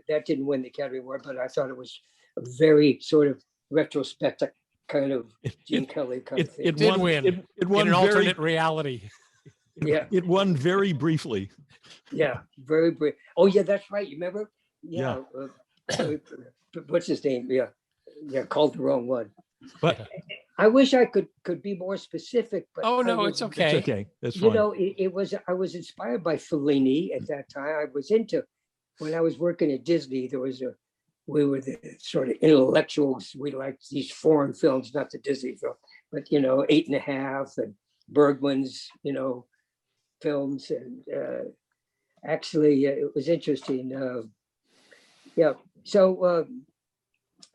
That didn't win the Academy Award, but I thought it was a very sort of retrospective kind of Gene Kelly kind of thing. It did win. It won in an very, alternate reality. Yeah, it won very briefly. yeah, very brief. Oh yeah, that's right. You remember? Yeah. What's his name? Yeah, called the wrong one. But I wish I could be more specific, but Oh I no, was- it's okay. it's okay. That's You fine. know, I was inspired by Fellini at that time. I was into, when I was working at Disney, we were the sort of intellectuals. We liked these foreign films, not the Disney film, but, you know, 8½, and Bergman's, you know, films. And actually, it was interesting. Yeah. So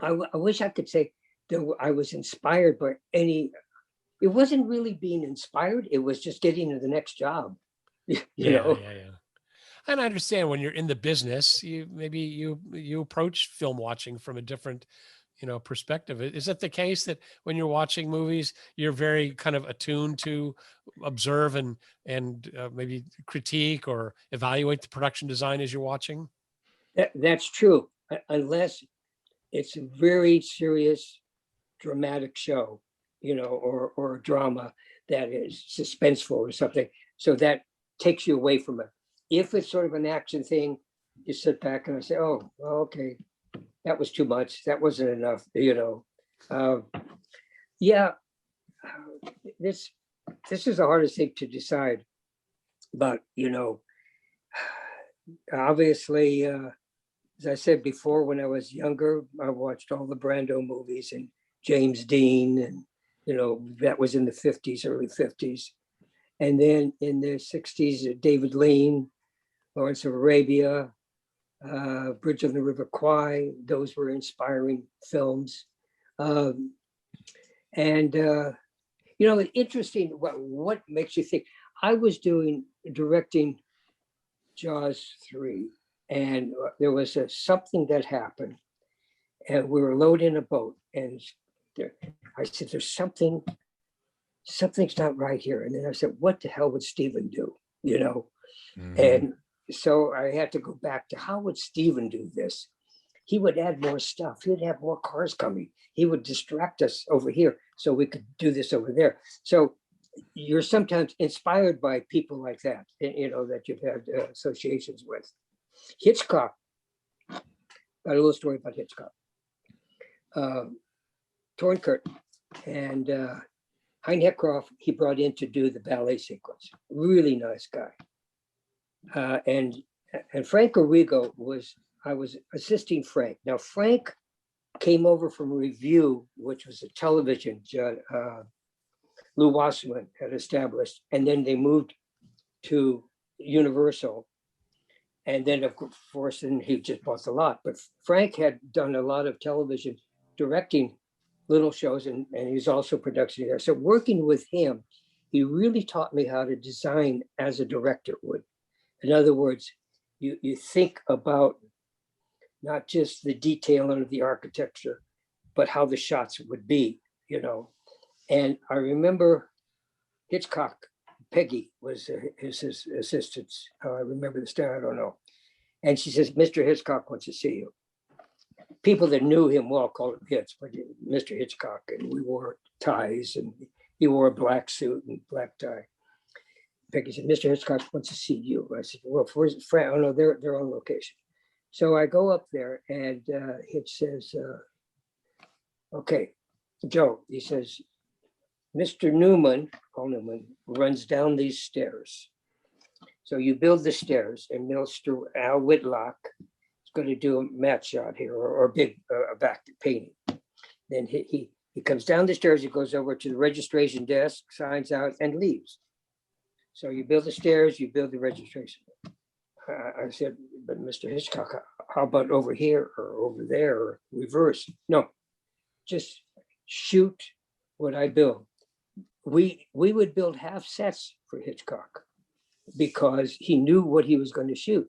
I wish I could say that I was inspired by any. It wasn't really being inspired. It was just getting to the next job. You know? Yeah. And I understand when you're in the business, maybe you approach film watching from a different, you know, perspective. Is it the case that when you're watching movies, you're very kind of attuned to observe and maybe critique or evaluate the production design as you're watching? That's true, unless it's a very serious, dramatic show, you know, or a drama that is suspenseful or something. So that takes you away from it. If it's sort of an action thing, you sit back and I say, oh, well, okay, that was too much. That wasn't enough, you know. Yeah, this is the hardest thing to decide. But, you know, obviously, as I said before, when I was younger, I watched all the Brando movies and James Dean, and, you know, that was in the 50s, early 50s. And then in the 60s, David Lean, Lawrence of Arabia, Bridge on the River Kwai, those were inspiring films. And, you know, interesting, what makes you think? I was directing Jaws 3, and there was something that happened, and we were loading a boat, and I said, there's something's not right here. And then I said, what the hell would Steven do? You know? Mhm. And so I had to go back to, how would Steven do this? He would add more stuff. He'd have more cars coming. He would distract us over here so we could do this over there. So you're sometimes inspired by people like that, you know, that you've had associations with. Hitchcock, got a little story about Hitchcock. Tornkert and Hein Heckroff, he brought in to do the ballet sequence. Really nice guy. And Frank Arrigo I was assisting Frank. Now, Frank came over from Review, which was a television Lou Wasserman had established, and then they moved to Universal. And then, of course, and he just bought the lot. But Frank had done a lot of television directing little shows, and he was also production there. So working with him, he really taught me how to design as a director would. In other words, you think about not just the detail of the architecture, but how the shots would be, And I remember Hitchcock, Peggy was his assistant. I remember the star, I don't know. And she says, Mr. Hitchcock wants to see you. People that knew him well called him Hitch, but Mr. Hitchcock, and we wore ties, and he wore a black suit and black tie. Peggy said, Mr. Hitchcock wants to see you. I said, well, where's his friend? Oh no, they're on location. So I go up there, and Hitch says, okay, Joe, he says, Mr. Newman, Paul Newman, runs down these stairs. So you build the stairs, and Mr. Al Whitlock is going to do a matte shot here, or a big back painting. Then he comes down the stairs, he goes over to the registration desk, signs out, and leaves. So you build the stairs, you build the registration. I said, but Mr. Hitchcock, how about over here or over there or reverse? No, just shoot what I build. We would build half sets for Hitchcock because he knew what he was going to shoot.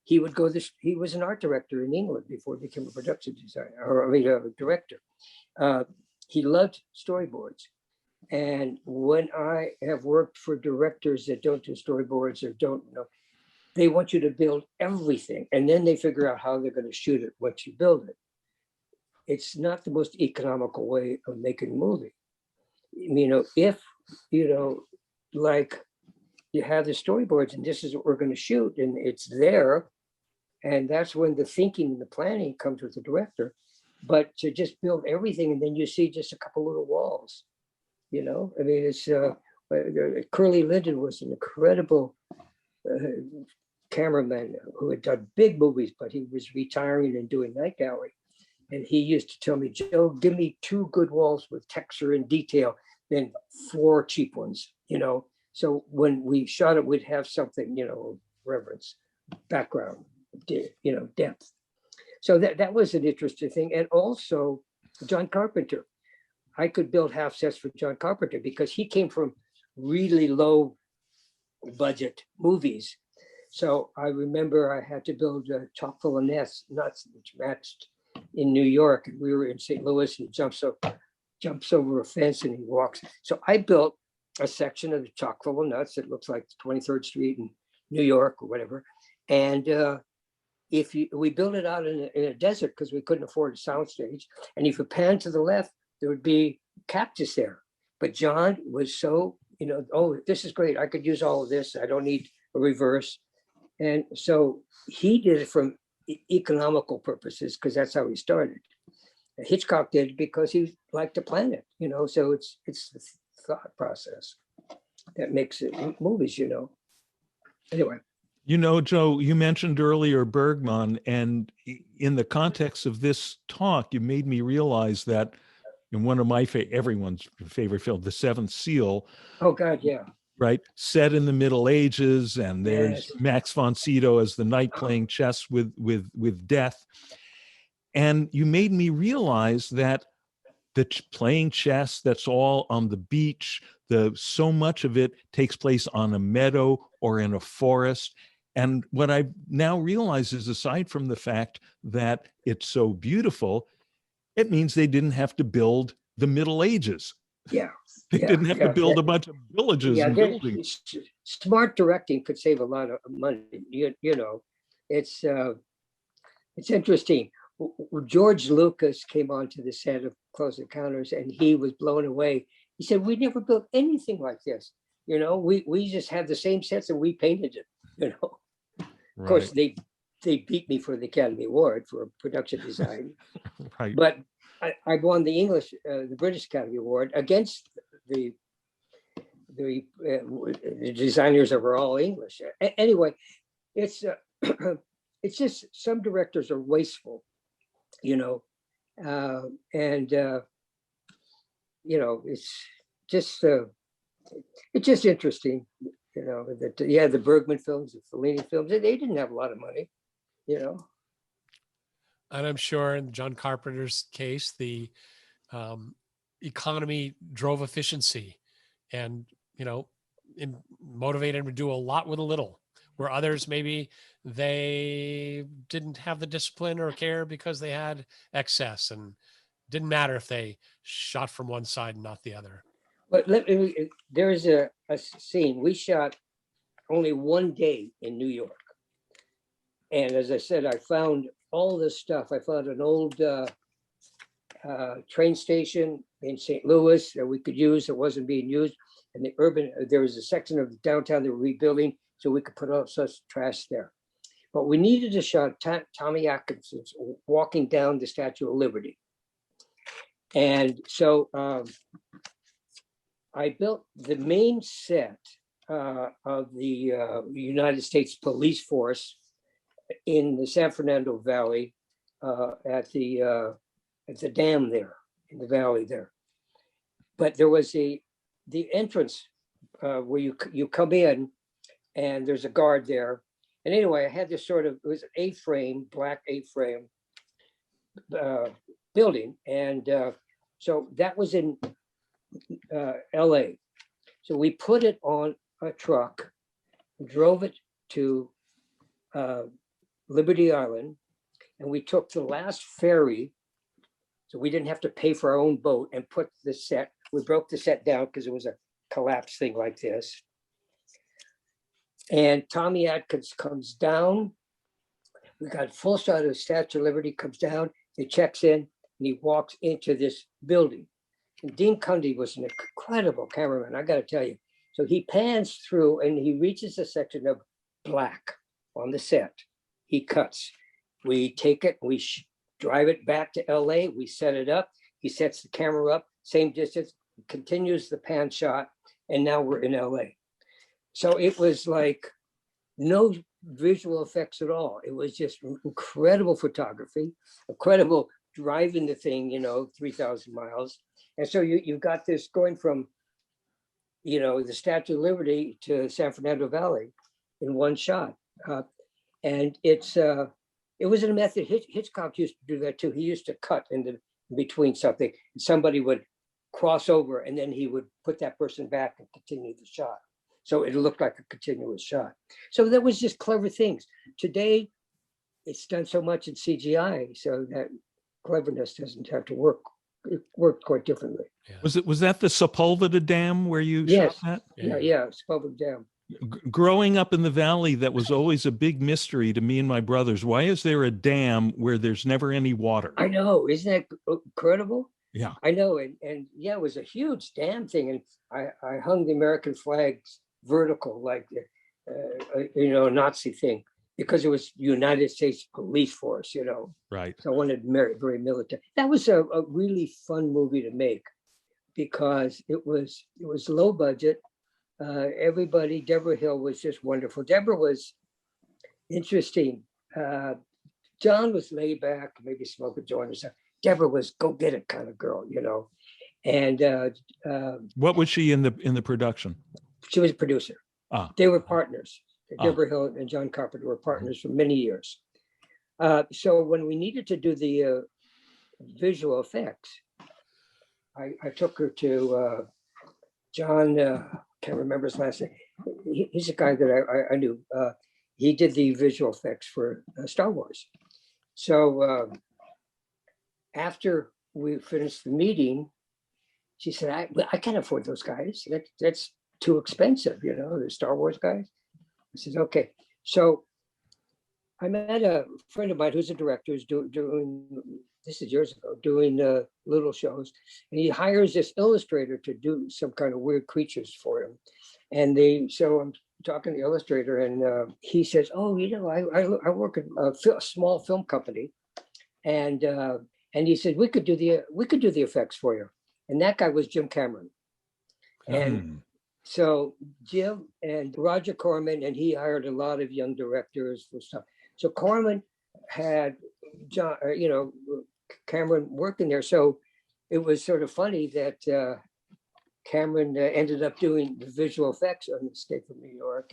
He would go this. He was an art director in England before he became a production designer, or a director. He loved storyboards. And when I have worked for directors that don't do storyboards or don't know, they want you to build everything, and then they figure out how they're going to shoot it once you build it. It's not the most economical way of making a movie. If, like you have the storyboards and this is what we're going to shoot and it's there, and that's when the thinking and the planning comes with the director. But to just build everything and then you see just a couple little walls, it's Curly Linden was an incredible cameraman who had done big movies, but he was retiring and doing Night Gallery. And he used to tell me, Joe, give me 2 good walls with texture and detail, then 4 cheap ones, So when we shot it, we'd have something, reverence, background, depth. So that was an interesting thing. And also John Carpenter. I could build half sets for John Carpenter because he came from really low budget movies. So I remember I had to build a chock full of nuts, which matched in New York, and we were in St. Louis, and he jumps over a fence and he walks. So I built a section of the chock full of nuts that looks like 23rd Street in New York or whatever. And we built it out in a desert because we couldn't afford a soundstage. And if you pan to the left, there would be cactus there. But John was so, oh, this is great. I could use all of this. I don't need a reverse. And so he did it from economical purposes because that's how he started. Hitchcock did it because he liked to plan it, so it's the thought process that makes it movies, Anyway. Joe, you mentioned earlier Bergman, and in the context of this talk, you made me realize that in one of my everyone's favorite film, The Seventh Seal. Oh God, yeah. Right, set in the Middle Ages, and there's Max von Sydow as the knight playing chess with death. And you made me realize that the playing chess, that's all on the beach. So much of it takes place on a meadow or in a forest. And what I now realize is, aside from the fact that it's so beautiful, it means they didn't have to build the Middle Ages. Yeah. They didn't have to build a bunch of villages and buildings. Smart directing could save a lot of money. It's interesting. George Lucas came onto the set of Close Encounters and he was blown away. He said, we never built anything like this. We just had the same sets and we painted it, Of course, they beat me for the Academy Award for production design. Right. But I won the British Academy Award against the designers that were all English. Anyway, it's just some directors are wasteful, it's just interesting, that the Bergman films, the Fellini films, they didn't have a lot of money, And I'm sure in John Carpenter's case, the economy drove efficiency and, motivated him to do a lot with a little, where others maybe they didn't have the discipline or care because they had excess, and didn't matter if they shot from one side and not the other. But there is a scene. We shot only one day in New York. And as I said, I found all this stuff. I found an old train station in St. Louis that we could use that wasn't being used. And there was a section of downtown they were rebuilding, so we could put all such trash there. But we needed to shot Tommy Atkinson's walking down the Statue of Liberty. And so I built the main set of the United States police force in the San Fernando Valley at the dam there, in the valley there. But there was the entrance where you come in and there's a guard there. And anyway, I had this sort of, it was an A-frame, black A-frame building. And so that was in LA. So we put it on a truck, drove it to Liberty Island, and we took the last ferry, so we didn't have to pay for our own boat, and put the set, we broke the set down because it was a collapsed thing like this. And Tommy Atkins comes down. We got full shot of the Statue of Liberty, comes down, he checks in, and he walks into this building. And Dean Cundy was an incredible cameraman, I gotta tell you. So he pans through and he reaches a section of black on the set. He cuts. We take it, we drive it back to LA, we set it up. He sets the camera up, same distance, continues the pan shot, and now we're in LA. So it was like no visual effects at all. It was just incredible photography, incredible driving the thing, 3,000 miles. And so you've got this going from, the Statue of Liberty to San Fernando Valley in one shot. And it was a method. Hitchcock used to do that too. He used to cut in between something, and somebody would cross over, and then he would put that person back and continue the shot. So it looked like a continuous shot. So that was just clever things. Today, it's done so much in CGI, so that cleverness doesn't have to work. It worked quite differently. Yeah. Was that the Sepulveda Dam where you Yes. shot that? Yeah, Sepulveda Dam. Growing up in the valley, that was always a big mystery to me and my brothers. Why is there a dam where there's never any water? I know, isn't that incredible? Yeah. I know, and yeah, it was a huge dam thing, and I hung the American flags vertical like a Nazi thing, because it was United States police force, Right. So I wanted very military. That was a really fun movie to make, because it was low budget. Everybody, Deborah Hill was just wonderful. Deborah was interesting. John was laid back, maybe smoke a joint or something. Deborah was go get it kind of girl, And What was she in the production? she was a producer. Ah. They were partners. Deborah Hill and John Carpenter were partners for many years. So when we needed to do the visual effects, I took her to John, can't remember his last name. He's a guy that I knew. He did the visual effects for Star Wars. So after we finished the meeting, she said, I can't afford those guys. That's too expensive, the Star Wars guys. I said, okay. So I met a friend of mine who's a director, who's doing, this is years ago, doing little shows. And he hires this illustrator to do some kind of weird creatures for him. And so I'm talking to the illustrator, and he says, oh, I work at a small film company. And he said, we could do the effects for you. And that guy was Jim Cameron. And so Jim and Roger Corman, and he hired a lot of young directors for stuff. So Corman had John, Cameron working there. So it was sort of funny that Cameron ended up doing the visual effects on Escape from New York.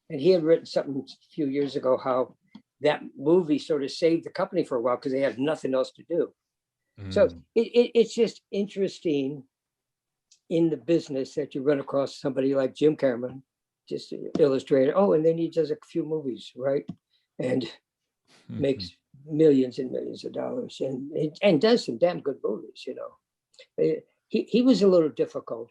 And he had written something a few years ago, how that movie sort of saved the company for a while because they had nothing else to do. So it's just interesting in the business that you run across somebody like Jim Cameron just an illustrator. Oh, and then he does a few movies, right? And makes millions and millions of dollars, and does some damn good movies, you know. He was a little difficult,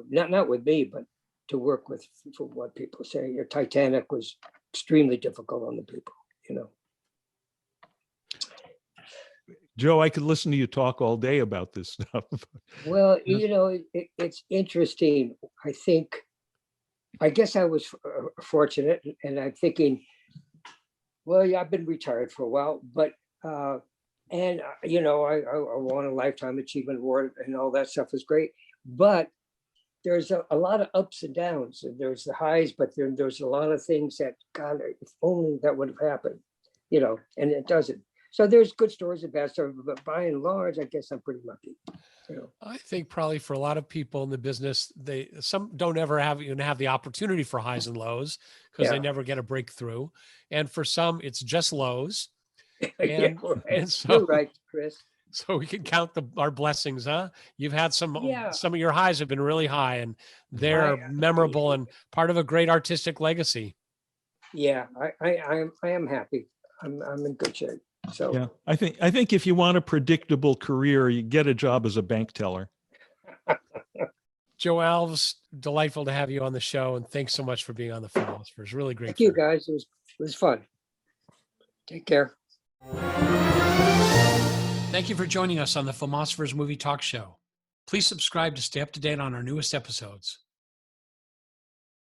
not with me, but to work with, for what people say. Your Titanic was extremely difficult on the people, you know. Joe, I could listen to you talk all day about this stuff. Well, you know, it's interesting. I guess I was fortunate, and I'm thinking, well, yeah, I've been retired for a while, but you know, I won a Lifetime Achievement Award, and all that stuff is great. But there's a lot of ups and downs, and there's the highs, but there's a lot of things that, God, if only that would have happened, you know, and it doesn't. So there's good stories and bad stories, but by and large, I guess I'm pretty lucky. You know. I think probably for a lot of people in the business, some don't ever even have the opportunity for highs and lows because they never get a breakthrough. And for some, it's just lows. And, and so, you're right, Chris. So we can count our blessings, huh? You've had some of your highs have been really high, and they're memorable and part of a great artistic legacy. Yeah, I am happy. I'm in good shape. So yeah, I think if you want a predictable career, you get a job as a bank teller. Joe Alves, delightful to have you on the show, and thanks so much for being on the Filmosophers. Really great. Thank you, guys. It was fun. Take care. Thank you for joining us on the Filmosophers Movie Talk Show. Please subscribe to stay up to date on our newest episodes.